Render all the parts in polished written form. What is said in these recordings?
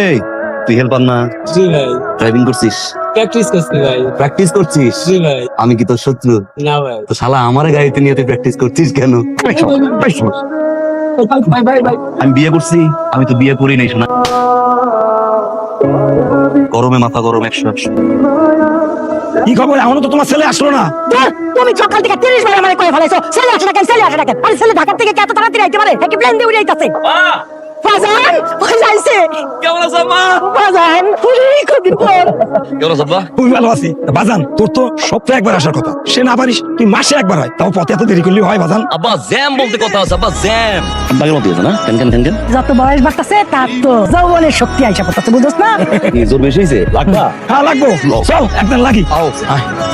এই তুই হেল্পার না? জি ভাই। ড্রাইভিং করছিস? প্র্যাকটিস করছি ভাই। প্র্যাকটিস করছিস? জি ভাই। আমি কি তোর শত্রু? না ভাই। তো শালা আমারে গাড়িতে নিয়ে তুই প্র্যাকটিস করছিস কেন? ভাই ভাই ভাই। আমি বিয়ে করছি? আমি তো বিয়ে করি নাই শোনা। গরমে মাথা গরম 100। কি খবর? এখনো তো তোমার ছেলে আসলো না। তুমি সকাল থেকে 30 বার আমারে কই ফেলাইছো। ছেলে আসে না কেন? ছেলে আসে না কেন? আরে ছেলে ঢাকা থেকে কত তাড়াতাড়ি আইতে পারে? একই প্লেন দিয়ে উড়ে আইতাছে। বাজান ফলাইছে। কেমন আছো মা? বাজান কদিন পর। কেমন আছো আব্বা? খুবই ভালো আছি। বাজান তোর তো সপ্তাহে একবার আসার কথা, সে না পারিস তুই মাসে একবার হয়, তাও পথে এত দেরি করলি হয় বাজান? আব্বা জ্যাম বলতে কথা আছে আব্বা, জ্যাম। আব্বাকে মত আছে না? কেন যত বয়স বাড়তাছে তার তো যৌবনের শক্তি আইসা পড়তাছে, বুঝছস না? কি জোর বেশি হইছে? লাগবা? হ্যাঁ লাগবো, চল একদিন লাগি। আও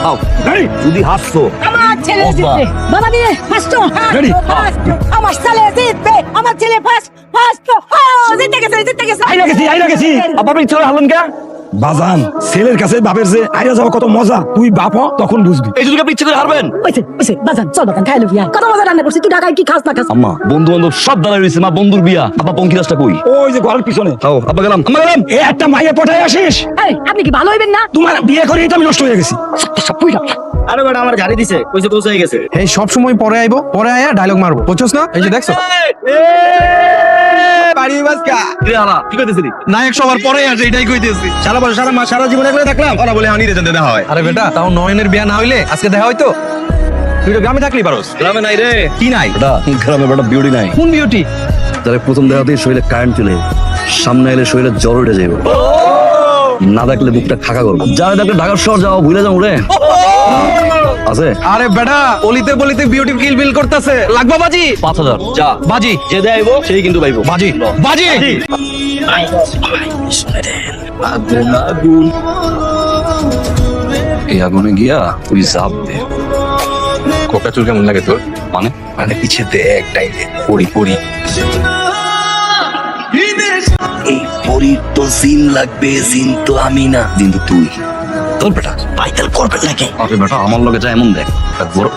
আও গাড়ি যদি হাসছো আমার ছেলে জিতবে। বাবা দিয়ে ফার্স্ট Ready? আমার ছেলে জিতবে। আমার ছেলে ফার্স্ট জিতে গেছে। আইরা গেছি। আবার ইচ্ছা হারলেন কে? বাজান ছেলের কাছে বাপের যে আইরা যাওয়া কত মজা, তুই বাপ হ, তখন বুঝবি। এই যদি আপনি ইচ্ছে করে হারবেন? ওইছে বাজান চল বাজান খাই লবি। কত মজা রান্না করছিস তুই, ঢাকায় কি খাস না খাস? আম্মা বন্ধু বান্ধব সব দাঁড়ায় রয়েছে, মা বন্ধুর বিয়া। আব্বা পঙ্কিরাজটা কই? ওই যে ঘরের পিছনে। আও আব্বা গেলাম, আম্মা গেলাম। এ একটা মাইয়া পটায় আসিস। আরে আপনি কি ভালো হইবেন না? তোমার বিয়ে করে এটা আমি নষ্ট হয়ে গেছি। সব পুইরা আরে বেটা আমার গাড়ি দিছে, কইছে পৌঁছে গেছে। এই সব সময় পরে আইবো, পরে আয়া ডায়লগ মারবো, বুঝছস না? এই যে দেখছো বাড়ি বাসকা কিরে হালা কি কইতেছিলি? নায়ক সবার পরে আসে, এটাই কইতেছি। সারা বছর সারা মাস সারা জীবন একলা থাকলাম, ওরা বলে হানি রেজেন্ট দেখা হয়। আরে বেটা, তাও নয়নের বিয়া না হইলে আজকে দেখা হইতো। তুই তো গ্রামে থাকলি পারোস। গ্রামে নাই রে। কি নাই? বেটা গ্রামে বেটা বিউটি নাই। কোন বিউটি? যারা প্রথম দেখাতেই শরীরে কারেন্ট চলে, সামনে এলে শরীরে জ্বর উঠে যাবে, না দেখলে বুকটা খাকা করবো। যারা দেখলে ঢাকার শহর যাও ভুলে যাও রে। আছে আরে বেটা, অলিতে বলিতে বিউটি কিল বিল করতেছে। লাগবা বাজি? 5000 যা। বাজি যে দেয়ব সেই কিন্তু পাইবো। বাজি বাজি। এই আগুনে গিয়া তুই জাপ দে। কোকা চুল কেমন লাগে তোর? মানে মানে পিছে দেখ টাইমে পড়ি পড়ি। এই পরীর তো জিন লাগবে, জিন তো আমি না, জিন তো তুই। তোর বেটা পাইতাল করবে নাকি? আরে বেটা আমার লগে যা এমন দেখ বড়।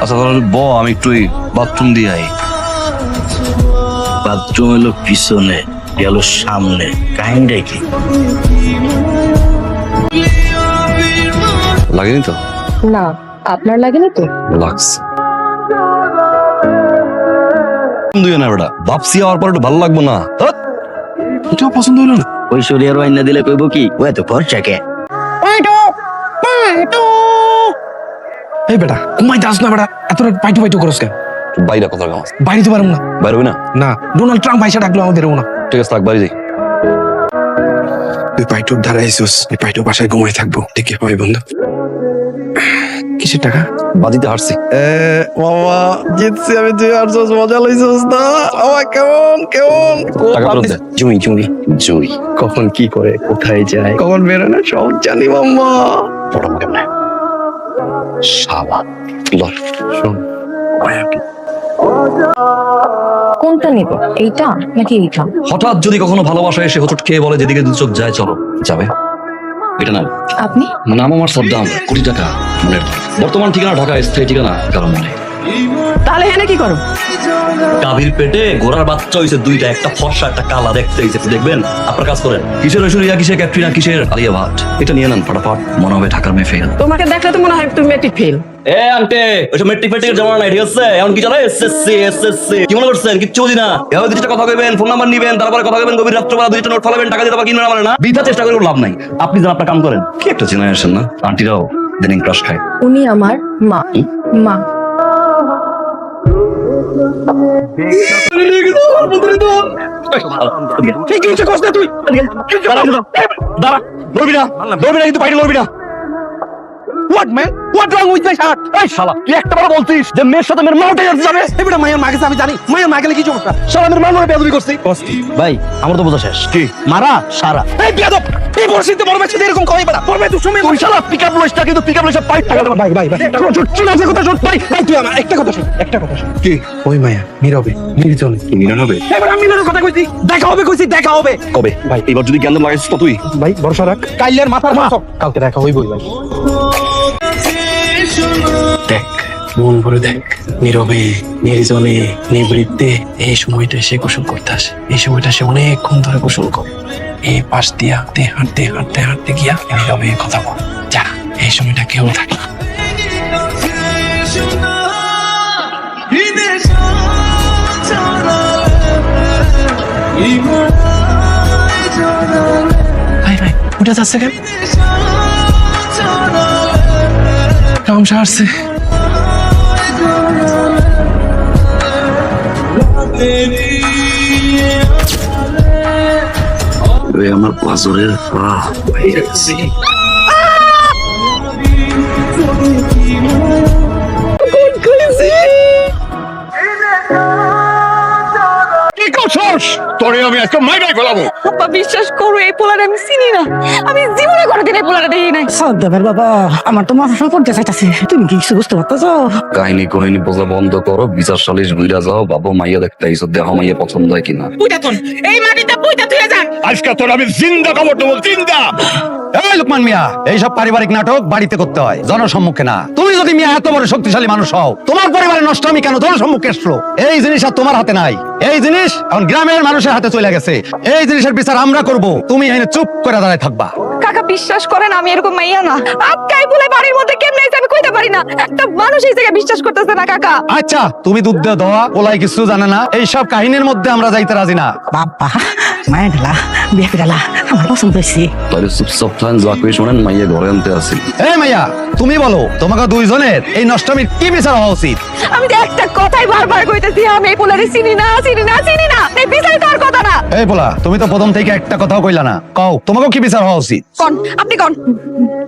আচ্ছা তাহলে আমি একটু বাথরুম দিয়ে আই। বাথরুম এলো পিছনে, গেল সামনে, কাহিনীটা কি? লাগেনি তো? না, আপনার লাগেনি তো? লাগছে। দুই না বেটা, ভাবছি হওয়ার পর একটু ভালো লাগবো না? এটা পছন্দ হলো না? ওই শরীর আইনা দিলে কইব কি ওই তো খরচাকে। এই বেটা ঘুমাই যাস না বেটা, এত রাত পাইটু পাইটু করস কেন? বাইরে কথা কাম আছে, বাইরে তো পারবো না। বাইরে হবি না? না, ডোনাল্ড ট্রাম্প ভাইসা ডাকলো আমাদেরও না। ঠিক আছে থাক, বাড়ি যাই। তুই পাইটুর ধারা আইসোস, এই পাইটু বাসায় ঘুমাই থাকবো, দেখে পাই বন্ধু। কিসের টাকা? বাজিতে হারছি। মামা জিতছি আমি, তুই আর মজা লইছস না? মামা কেমন কেমন? টাকা ফেরত দে। জুই জুই জুই কখন কি করে, কোথায় যায়, কখন বেরোয় না, সব জানি মাম্মা। বড় কেমনে শালা লর শোন, কোনটা নিব, এইটা নাকি এইটা? হঠাৎ যদি কখনো ভালোবাসা এসে হোঁচট খেয়ে বলে যেদিকে দু চোখ যায় চলো, যাবে? এটা না, আপনি? নাম আমার সাদ্দাম, কোটি টাকা মনে, বর্তমান ঠিকানা ঢাকা, স্থায়ী ঠিকানা কারণ মনে। তাহলে এনে কি করো? গাভীর পেটে ঘোড়ার বাচ্চা হয়েছে দুইটা, একটা ফর্সা একটা কালা, দেখতে হয়েছে দেখবেন। আপনার কাজ করেন, কিসের ঐশ্বরিয়া, কিসের ক্যাটরিনা, কিসের আলিয়া ভাট, এটা নিয়ে নেন ফটাফট, মনে হবে ঢাকার মেয়ে ফেল। তোমাকে দেখলে তো মনে হয় তুমি মেট্রিক ফেল। এ আন্টি ওইসব মেট্রিক ফেট্রিকের জমা নাই, ঠিক আছে? এখন কি চলে এসএসসি, কি মনে করছেন? কিচ্ছু বুঝি না। এভাবে দুইটা কথা কইবেন, ফোন নাম্বার নিবেন, তারপরে কথা কইবেন, গভীর রাত্রবেলা দুইটা নোট ফলাবেন, টাকা দিতে পারবেন কিনা মানে না, বৃথা চেষ্টা করে লাভ নাই। আপনি যেন আপনার কাম করেন। কি একটা জেনারেশন না, আন্টিরাও দেনিং ক্রাশ খায়। উনি আমার মা। মা দাঁড়া, লড়বি না কিন্তু পাইলে লড়বি না। What man what wrong with my shirt? এই শালা তুই একটা বার বলছিস যে মেয়ের সাথে মেয়ের মাউন্টে যাবে এবারে মায়ের মাকে আমি জানি মায়ের মা গেলে কি সমস্যা? শালা মেয়ের মা মনে বেয়াদবি করছি। ভাই আমার তো বোঝা শেষ কি মারা সারা এই বেয়াদব এই পরিস্থিতিতে বড় বাচ্চাদের এরকম কই বড় পড়বে তুই সময় তুই শালা পিকআপ লইছটা কিন্তু পিকআপ লইছ পাইট টাকা ভাই ভাই ভাই শুন আছে কথা শুন ভাই ভাই তুই আমার একটা কথা শুন কি ওই মায়া নীরবে নির্জনে মিলন হবে এবার আমি মিলনের কথা কইছি দেখা হবে দেখা হবে কবে ভাই এবার যদি জ্ঞান লাগাইছিস তো তুই ভাই ভরসা রাখ কাইলের মাথার মা কালকে দেখা হইবই ভাই দেখ মন ভরে দেখ নীরবে নির্জনে নিবৃত্তে এই সময়টা সে গোসল করতে আসে এই সময়টা সে অনেকক্ষণ ধরে গোসল করে এই পাশ দিয়ে হাঁটতে গিয়া নীরবে কথা বল যা এই সময়টা কেউ থাকে ভাই ভাই উঠে যাচ্ছে কেন রামসা আসছে আমার পাঁচরের কি করছস তোরে আমি আজকে মাইরাই ফেলাবো। আব্বা বিশ্বাস করো এই পোলারে আমি চিনি না, আমি জীবনে কোনোদিন এই পোলারে দেখি নাই। সর্দার বাবা আমার তো মাথা পড়তে চাইতাছে, তুমি কি কিছু বুঝতে পারতেছো? কাহিনী কোহিনী বোঝা বন্ধ করো, বিচার সালিশ বুইরা যাও, বাবা মাইয়া দেখতে আইসো, দেহ মাইয়া পছন্দ হয় কিনা। এই মাটিটা পুইতা তুই যান। আজকে তোর আমি জিন্দা খবর দেবো, জিন্দা। এই লোকমান মিয়া এইসব পারিবারিক নাটক বাড়িতে করতে হয়, জনসম্মুখে না। তুমি যদি মিয়া এত বড় শক্তিশালী মানুষ হও, তোমার পরিবারের নষ্ট আমি কেন জনসম্মুখে আসলো? এই জিনিস আর তোমার হাতে নাই, এই জিনিস এখন গ্রামের মানুষের হাতে চলে গেছে। এই জিনিসের বিচার আমরা করব, তুমি এখানে চুপ করে দাঁড়ায় থাকবা। কাকা বিশ্বাস করেন আমি এরকম মাইয়া না। আটকাই বলে বাড়ির মধ্যে কেমনে আইছে আমি কইতে পারি না। একটা মানুষ এই জায়গায় বিশ্বাস করতেছে না কাকা। আচ্ছা তুমি দুধ দিয়ে দেওয়া ওলাই কিছু জানে না, এই সব কাহিনীর মধ্যে আমরা যাইতে রাজি না। বাবা মায়ের ঢালা বিয়ে ফিরালা আমার পছন্দ হয়েছে। তাহলে চুপচাপ থাকেন, যা কই শোনেন, মাইয়া ঘরে আনতে আসি। এই মাইয়া তুমি বলো তোমাকে দুইজনের এই নষ্টমীর কি বিচার হওয়া উচিত? আমি তো একটা কথাই বারবার কইতেছি, আমি এই পোলারে চিনি না। এই বিচার করার কথা না। এই বলা তুমি তো প্রথম থেকে একটা কথাও কইলা না, কও তোমাকে কি বিচার হওয়া উচিত? কোন আপনি কোন?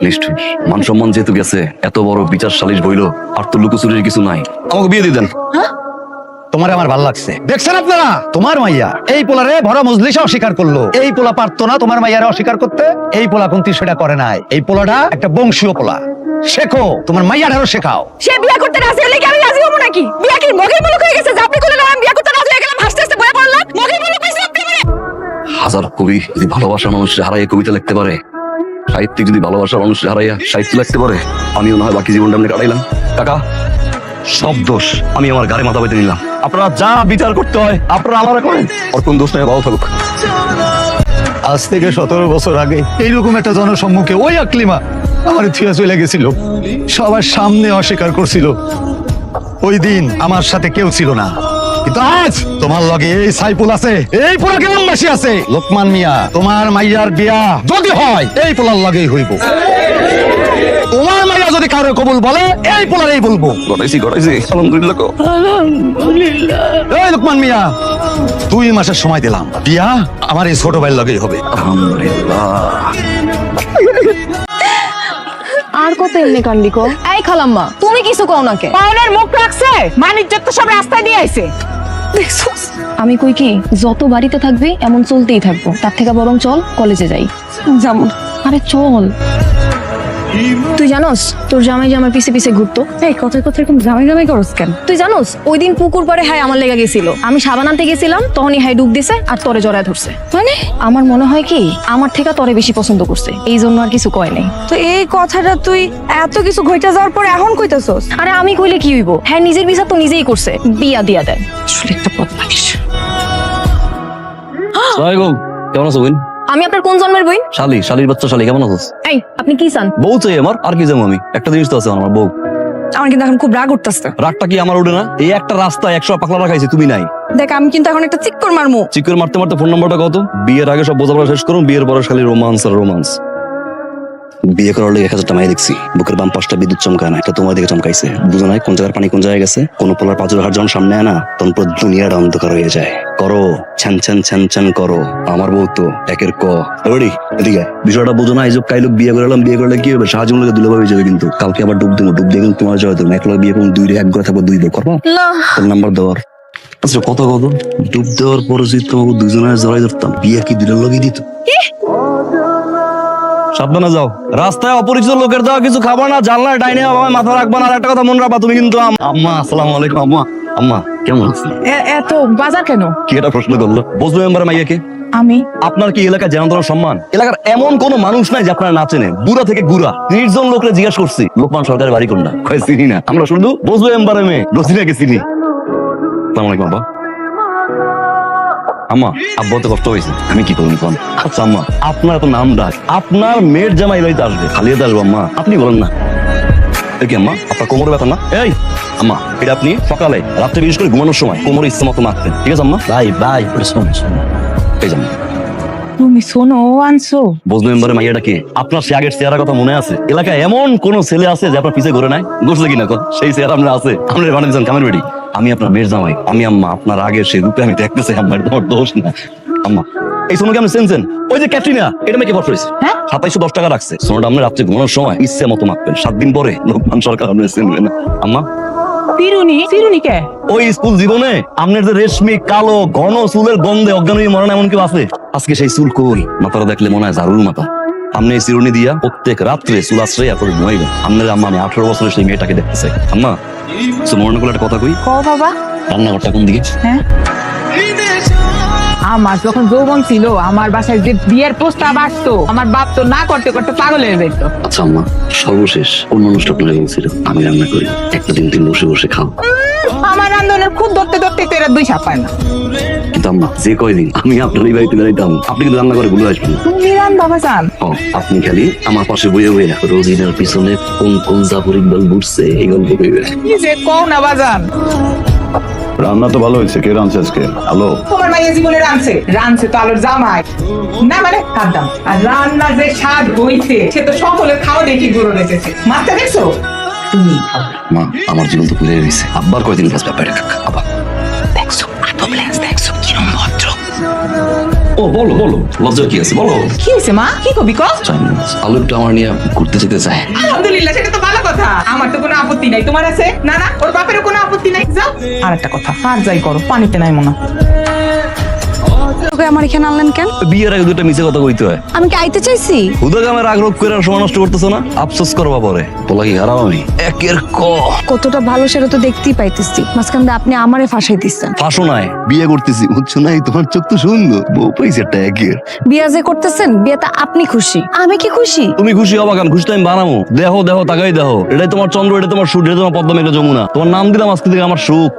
নিষ্ঠুর, মান সম্মান যেহেতু গেছে, এত বড় বিচার সালিশ বইলো, আর তো লুকোচুরির কিছু নাই, আমাকে বিয়ে দিয়ে দেন। তোমার আমার ভালো লাগছে, দেখছেন আপনারা তোমার মাইয়া এই পোলারে ভরা মজলিসে অস্বীকার করলো। এই পোলা পারতো না তোমার মাইয়ারে অস্বীকার করতে, এই পোলা কোনটি সেটা করে নাই। এই পোলাটা একটা বংশীয় পোলা, শেখো তোমার মাইয়ারও শেখাও। সে বিয়ে করতে রাজি হলে কি আমি রাজি হবো নাকি? বিয়ে কি মগের মুলুক হয়ে গেছে যে আপনি কইলেন আমি বিয়ে করতে রাজি হয়ে গেলাম, হাসতে হাসতে বয়ে পড়লাম? মগের মুলুক হইছে আপনি মানে? হাজার কবি যদি ভালোবাসার মানুষের হারাইয়া কবিতা লিখতে পারে, সাহিত্যিক যদি ভালোবাসার মানুষের হারাইয়া সাহিত্য লিখতে পারে, আমিও না হয় বাকি জীবনটা আমি কাটাইলাম। কাকা সব দোষ আমি আমার গাড়ি মাথা পেতে নিলাম, আপনারা যা বিচার করতে হয় আপনারা আমার করেন, আর কোন দোষ নেই, ভালো থাকুক। আজ থেকে 17 বছর আগে এইরকম একটা জনসম্মুখে ওই আকলিমা আমার থিয়া চলে গেছিল, সবার সামনে অস্বীকার করছিল। ওই দিন আমার সাথে কেউ ছিল না, কিন্তু আজ তোমার লগে এই সাইফুল আছে, এই পোলা গ্রামবাসী আছে। লোকমান মিয়া তোমার মাইয়ার বিয়া যদি হয় এই পোলার লগেই হইব। তোমার মাইয়া যদি কারো কবুল বলে এই পোলারেই বলবো। ঘটাইছি আলহামদুলিল্লাহ। এই লোকমান মিয়া 2 মাসের সময় দিলাম, বিয়া আমার এই ছোট ভাইয়ের লগেই হবে। আলহামদুলিল্লাহ। আর কত এমনি কান্দিকো? এই খালাম্মা তুমি কিছু কও না কে? পাওনার মুখ রাখছে, মানিজ্জত তো সব রাস্তায় দিয়ে আইছে। আমি কই কি যত বাড়িতে থাকবি এমন চলতেই থাকবো, তার থেকে বরং চল কলেজে যাই। যেমন আরে চল। তুই জানোস তোর জামাই যে আমার পিছে পিছে ঘুরতো? এই কথায় এরকম জামাই করস কেন? তুই জানোস ওই দিন পুকুর পাড়ে হাই আমার লেগে গেছিল, আমি সাবান আনতে গেছিলাম তখনই হাই ডুব দিছে আর তরে জড়ায় ধরছে। মানে আমার মনে হয় কি আমার থেকে তরে বেশি পছন্দ করছে, এই জন্য আর কিছু কয় নাই। তো এই কথাটা তুই এত কিছু ঘইটা যাওয়ার পরে এখন কইতাছস? আরে আমি কইলে কি হইব, হ্যাঁ নিজের বিচার তো নিজেই করছে, বিয়া দিয়া দেন। আসলে একটা বদমাইশ। আসসালামু কেমন আছো বোন? আমি আপনার কোন জন্মের বই? শালির বাচ্চা শালি, কেমন আছো? এই আপনি কি চান? বউ চাই আমার, আর কি যাবো আমি? একটা জিনিস তো আছে আমার, বউ। আমার কিন্তু এখন খুব রাগ উঠতেছে। রাগটা কি আমার উঠে না? এই একটা রাস্তা 100 পাকলা রাখাইছি, তুমি নাই। দেখ আমি কিন্তু এখন একটা চিক্কর মারমু। চিকের মারতে মারতে ফোন নাম্বারটা কত? বিয়ের আগে সব বোঝাপড়া শেষ করুন, বিয়ের পরে খালি রোমান্স আর রোমান্স। বিয়ে করার লেগে 1000 টাকা দেখছি, বুকের বাম পাশটা বিদ্যুৎ চমকায় না, এটা তোমার দিকে চমকাইছে। বুঝো নাই কোন জায়গার পানি কোন জায়গায় গেছে? কোন পোলার পাঁচুর হার যখন সামনে আনা তখন পুরো দুনিয়াটা অন্ধকার হয়ে যায়। করো ছ্যান ছ্যান ছ্যান ছ্যান করো, আমার বউ তো একের ক। রেডি? এদিকে বিষয়টা বুঝো না, এই যে কাইলো বিয়ে করলাম, বিয়ে করলে কি হবে? সাহায্য মূল্যে দুলাভাবে হয়ে যাবে, কিন্তু কালকে আবার ডুব দেবো, ডুব দিয়ে কিন্তু তোমার জয় দেবো। একলা বিয়ে করুন, 2 এক ঘরে থাকবো, 2 বউ করবো। ফোন নাম্বার দেওয়ার আচ্ছা কত কত ডুব দেওয়ার পরে যদি তোমাকে দুজনের জড়াই ধরতাম, বিয়ে কি দুজন লোকই দিত? সাবধানে যাও, রাস্তায় অপরিচিত লোকের দেওয়া কিছু খাবার না, জানলার ডাইনে বাবা মাথা রাখবা না। আর একটা কথা মনে রাখবা, তুমি কিন্তু আম্মা। আসসালামু আলাইকুম আম্মা। আম্মা কেমন আছেন? এত বাজার কেন? কি এটা প্রশ্ন করলো? বুঝলো মেম্বার মাইয়াকে? আমি আপনার কি এলাকায় জানাতন সম্মান? এলাকার এমন কোন মানুষ নাই যে আপনারা না চেনে, বুড়া থেকে গুড়া। 30 জন লোকরে জিজ্ঞাসা করছি লোকমান সরকারের বাড়ি কোনটা, কয় চিনি না। আমরা শুধু বুঝলো মেম্বারে মেয়ে রসিনাকে চিনি। আসসালামু আলাইকুম আব্বা। আম্মা আব্বা তো কষ্ট হয়েছে, আমি কি করুন কোন? আচ্ছা আম্মা, আপনার তো নাম ডাক, আপনার মেয়ের জামাই বাড়িতে আসবে, খালিয়াতে আসবো আম্মা, আপনি বলেন না। এই কি আম্মা, আপনার কোমরে ব্যথা না? এই আম্মা, এটা আপনি সকালে রাত্রে বিশেষ করে ঘুমানোর সময় কোমরে ইচ্ছা মতো মারতেন, ঠিক আছে আম্মা? ভাই ভাই এই জাম্মা, তুমি শোনো আনছো? বুঝলো মেম্বারে মাইয়াটা কে? আপনার সে আগের চেহারা কথা মনে আছে? এলাকায় এমন কোন ছেলে আছে যে আপনার পিছে ঘুরে নাই? ঘুরছে কিনা কো? সেই চেহারা আমরা আছে, আমরা বানিয়ে দিয়েছেন কামের বেটি। আমি আপনার মেয়ের জামাই, আমি আম্মা আপনার আগের সেই রূপে আমি দেখতে চাই আম্মা, তোমার দোষ না আম্মা। এই সোনুকে আপনি চেনছেন? ওই যে ক্যাটরিনা, এটা মেয়ে বসে রয়েছে, হ্যাঁ 2710 টাকা রাখছে। সোনুটা আপনি রাত্রে ঘুমানোর সময় ইচ্ছে মতো মাপবেন, 7 দিন পরে লোকমান সরকার আপনি চিনবেন না আম্মা। ফিরুনি কে? ওই স্কুল জীবনে আপনার যে রেশমি কালো ঘন চুলের গন্ধে অজ্ঞান হয়ে মরণ এমন কেউ আছে? আজকে সেই চুল কই? মাথাটা দেখলে মনে হয় ঝাড়ুর মাথা। আপনি এই চিরুনি দিয়া প্রত্যেক রাত্রে চুল আশ্রয় করে ঘুমাইবেন। আপনার আম্মা, আমি 18 বছরের সেই মেয়েটাকে দেখতে চাই আম্মা। মনে করলে একটা কথা কই, ক বাবা। রান্নাঘরটা কোন দিকে? হ্যাঁ, আমার যখন যৌবন ছিল, আমার বাসায় যে বিয়ের প্রস্তাব আসতো, আমার বাপ তো না করতে করতে পাগল হয়ে যেত। আচ্ছা আম্মা, সর্বশেষ কোন মানুষটা আপনার বলছিল আমি রান্না করি, একটা দিন তিন বসে বসে খাও? আমার রান্ধনের খুব ধরতে ধরতে তো এরা 2 সাপায় না। কিন্তু আম্মা, যে কয়দিন আমি আপনার এই বাড়িতে বেড়াইতাম, আপনি কিন্তু রান্না করে ভুলে আসবেন। তুমি রান বাবা জান। আপনি খালি আমার পাশে বইয়ে বইয়ে রোজিনার পিছনে কোন কোন জাফর ইকবাল ঘুরছে এই গল্প কইবে। কি যে কও না বাজান। রান্না তো ভালো হয়েছে, কে রাঁধছে আজকে? হ্যালো, তোমার মাইয়া জীবনে রাঁধছে তো আলোর জামাই না, মানে কাদ্দাম। আর রান্না যে স্বাদ হইছে সে তো সকলের খাওয়া দেখি গুঁড়ো রেখেছে। মাছটা দেখছো তুমি? মা, আমার জীবন তো পুড়ে গেছে, আব্বার কয়দিন কাজ ব্যাপারে কাকা আবার দেখছো আত্মপ্লেন্স দেখছো কিরম ভদ্র। ও বলো বলো, লজ্জার কি আছে বলো। কি হয়েছে মা, কি কবি ক? আলু একটু আমার নিয়ে ঘুরতে যেতে চায়। আলহামদুলিল্লাহ, সেটা তো ভালো কথা। আমার তো কোনো আপত্তি নাই, তোমার আছে? না না, ওর বাপেরও কোনো আপত্তি নাই। যাও। আর একটা কথা, আর যাই করো পানিতে নাই মনে। তোকে আমার এখানে আনলেন কেন? বিয়ের আগে 2টা মিছে কথা কইতে হয়। আমি কি আইতে চাইছি? হুদাগামের আগ্রহ করে আর সময় নষ্ট করতেছো না, আফসোস করবা পরে। তোলা কি হারাম আমি একের ক। কতটা ভালো সেটা তো দেখতেই পাইতেছি, মাঝখান দিয়ে আপনি আমারে ফাঁসাই দিচ্ছেন। ফাঁসো নাই, বিয়ে করতেছি বুঝছো নাই? তোমার চোখ তো সুন্দর, বউ পাইছে একটা একের। বিয়া যে করতেছেন, বিয়েতে আপনি খুশি, আমি কি খুশি? তুমি খুশি হবা কেন? খুশি তো আমি বানাবো। দেখো দেখো তাকাই দেখো, এটাই তোমার চন্দ্র, এটা তোমার সূর্য, এটা তোমার পদ্মা মেঘনা যমুনা। তোমার নাম দিলাম আজকে থেকে আমার সুখ।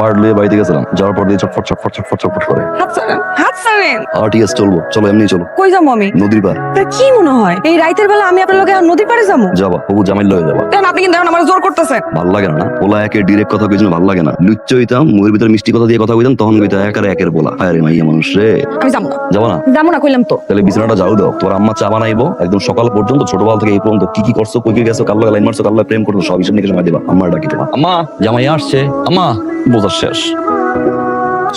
পারলে বাড়িতে গেছিলাম, যাওয়ার পর দিয়ে চটফট চটফট চটফট চটফট করে। হাত ছাড়েন। আর ঠিক আছে চলবো, চলো এমনি চলো। কই যাবো আমি? নদীর পার। তা কি মনে হয় এই রাইতের বেলা আমি আপনার লগে নদীর পাড়ে যাবো? যাবা, হবু জামাইল লয়ে যাবা। কেন আপনি কিন্তু এখন আমার জোর করতেছেন? ভাল লাগে না? ওলা একে ডিরেক্ট কথা কইছো, ভাল লাগে না? লুচ্চ হইতাম, মুখের ভিতরে মিষ্টি কথা দিয়ে কথা কইতাম, তখন কইতা একার একের বলা। আরে মাইয়া মানুষ রে। আমি যাবো না। যাবো না? যাবো না কইলাম তো। তাহলে বিছানাটা যাও দাও, তোর আম্মা চা বানাইবো একদম সকাল পর্যন্ত, ছোটবেলা থেকে এই পর্যন্ত কি কি করছো, কই কই গেছো, কাল লাইন মারছো, কাল প্রেম করছো, সব হিসাব নিয়ে সময় দিবা। আম্মার ডাকি তোমার আম্মা, জামাই আসছে আম্মা, বোঝার শেষ।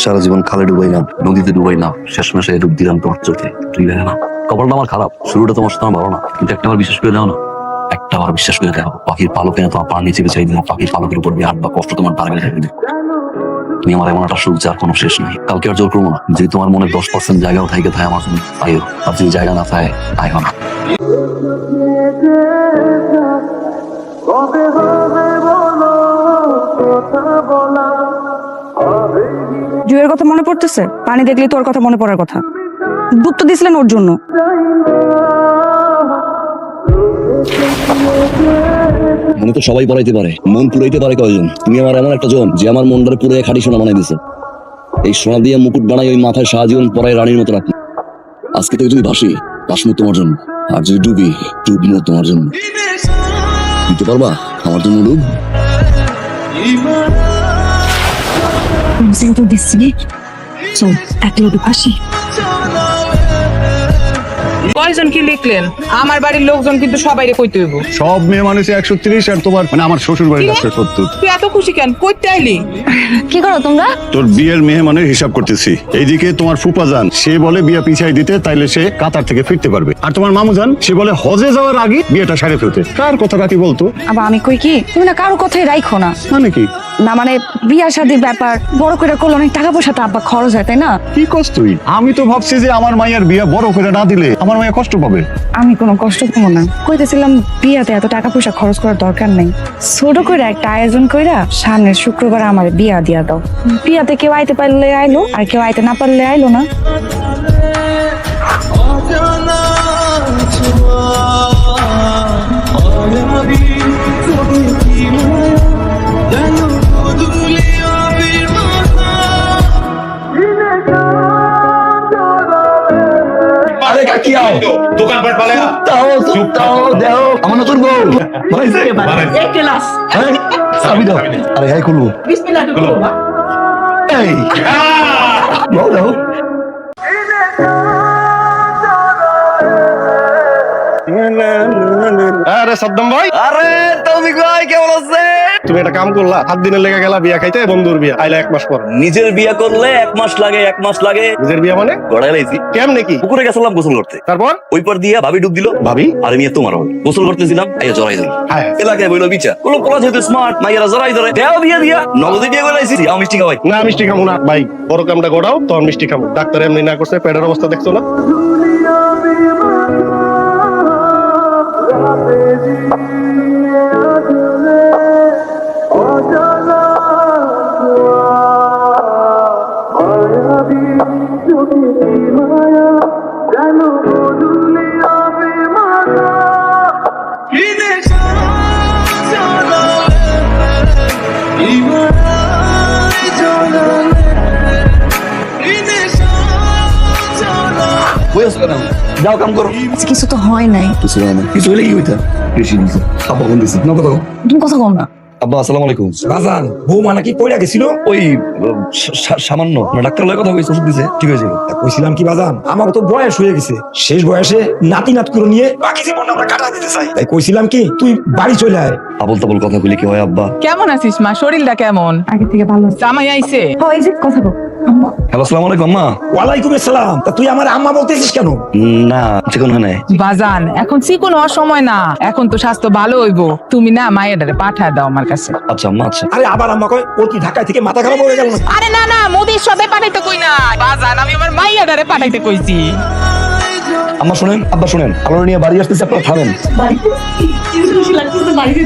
সারা জীবন খালে ডুবাইলাম, নদীতে ডুবাইলাম, শেষ মাসে ডুব দিলাম তোমার চোখে। তুই দেখে না, কপালটা আমার খারাপ, শুরুটা তোমার সাথে আমার ভালো না, কিন্তু একটা বার বিশ্বাস করে দাও না, একটা বার বিশ্বাস করে দেখো, পাখির পালকে না তোমার পা নিচে বিছাই দিলাম, পাখির পালকের উপর দিয়ে হাত বা কষ্ট তোমার পার গেলে থাকবে। তুমি আমার এমন একটা সুখ যার কোনো শেষ নাই। কালকে আর জোর করবো না, যে তোমার মনে 10% জায়গাও থাকে থাকে আমার জন্য আইও, আর যদি জায়গা না থাকে আইও না। জুয়ের কথা মনে পড়তেছে? পানি দেখলে তোর কথা মনে পড়ার কথা। ডুব তো দিছিলেন ওর জন্য। মনে তো সবাই পড়াইতে পারে, মন পুরাইতে পারে কয়জন? তুমি আমার এমন একটা জন যে আমার মনটারে পুরো খাঁটি সোনা বানাই দিছে। এই সোনা দিয়ে মুকুট বানাই ওই মাথায় সারা জীবন পরাই রানীর মতো রাখি। আজকে থেকে যদি ভাসি, ভাসমু তোমার জন্য, আর যদি ডুবি, ডুবমু তোমার জন্য। দিতে পারবা আমার জন্য ডুব? চল একলা ফাঁসি। কয়জন কি লিখলেন? আমার বাড়ির লোকজন কিন্তু সবাইরে কইতে হইব। সব মেয়ে মানুষে 130 আর তোমার মানে আমার শ্বশুর বাড়ির 170। তুই এত খুশি কেন? কইতে আইলি? কি করো তোমরা? তোর বিয়ের মেহমানের হিসাব করতেছি। এইদিকে তোমার ফুপা জান সে বলে বিয়ে পিছাই দিতে, তাইলে সে কাতার থেকে ফিরতে পারবে। আর তোমার মামু জান সে বলে হজে যাওয়ার আগে বিয়েটা সারে ফেলতে। কার কথা কাকি বলতো? আবার আমি কই কি তুমি না কারো কথাই রাখো না। মানে কি? না মানে বিয়া শাদির ব্যাপার বড় করে করলে অনেক টাকা পয়সা তো আব্বা খরচ হয় তাই না? কি কষ্ট তুই? আমি তো ভাবছি যে আমার মাইয়ার বিয়ে বড় করে না দিলে আমার মাইয়া কষ্ট পাবে। আমি কোনো কষ্ট পাবো না। কইতেছিলাম বিয়াতে এত টাকা পয়সা খরচ করার দরকার নেই, ছোট করে একটা আয়োজন কইরা সামনের শুক্রবার আমার বিয়া দিয়া দাও। বিয়াতে কেউ আইতে পারলে আইলো, আর কেউ আইতে না পারলে আইলো না। আরে কাকি আও দোকানপাট পালে তাও দাও আমার নতুন বউ ভাইছে এক ক্লাস চাবি দাও। আরে হাই খুলু বিসমিল্লাহ করো মা। এই দাও দাও। আরে সাদ্দাম ভাই, আরে তুমি কই কেমন আছে? তুমি একটা কাম করলা, 7 দিনের লেগে গেলা বিয়া খাইতে, বন্ধুর বিয়া আইলা 1 মাস পর। নিজের বিয়ে করলে 1 মাস লাগে, 1 মাস লাগে। নিজের বিয়া মানে গড়াই লাইছি কেমনে কি? পুকুরে গেছিলাম গোসল করতে, তারপর ওই পর দিয়া ভাবি ডুব দিল। ভাবি আর আমি তোমার গোসল করতেছিলাম, আইয়া জড়াই দিল। হ্যাঁ এলাকায় বইলো বিচার কোনো পোলা যেহেতু স্মার্ট মাইয়ারা জড়াই ধরে দেও বিয়ে দিয়া নগদে বিয়ে করে লাইছি। আমি মিষ্টি খাওয়াই না, মিষ্টি খামু না ভাই, বড় কামটা গড়াও তখন মিষ্টি খামু। ডাক্তার এমনি না করছে, পেটের অবস্থা দেখছো না? যাও কাম করো। কিছু তো হয় নাই। কিছু হলে কি হইতা? কৃষি দিছে আব্বা ফোন দিছে না কথা। তুমি কথা কম না। আব্বা আসসালামু আলাইকুম। বাজান বৌমা নাকি পড়ে গেছিল, ওই সামান্য ডাক্তার লয় কথা কইছে, ওষুধ দিছে, ঠিক হয়েছে। কইছিলাম কি বাজান আমার তো বয়স হয়ে গেছে, শেষ বয়সে নাতি নাত করে নিয়ে বাকি জীবনটা আমরা কাটা দিতে চাই, তাই কইছিলাম কি তুই বাড়ি চলে আয়। আবল তাবল কথা কইলে কি হয় আব্বা? কেমন আছিস মা? শরীরটা কেমন? আগে থেকে ভালো আছে। জামাই আইছে? হয় যে কথা বল। হ্যালো আসসালামু আলাইকুম আম্মা। ওয়ালাইকুম আসসালাম। তা তুই আমার আম্মা বলতেছিস কেন? না চিকন হয় নাই। বাজান এখন চিকন হওয়ার সময় না, এখন তো স্বাস্থ্য ভালো হইব। তুমি না মায়েরারে পাঠায় দাও আমার কাছে। আচ্ছা আম্মা আচ্ছা। আরে আবার আম্মা কয় ওর কি ঢাকায় থেকে মাথা খারাপ হয়ে গেল না? আরে না না, মোদির সাথে পাঠাইতে কই না বাজান, আমি আমার মাইয়াডারে পাঠাইতে কইছি। আম্মা শুনেন, আব্বা শুনেন, আমরা নিয়ে বাড়ি আসতেছি, আপনারা থামেন। বাড়িতে লাগতেছে বাড়িতে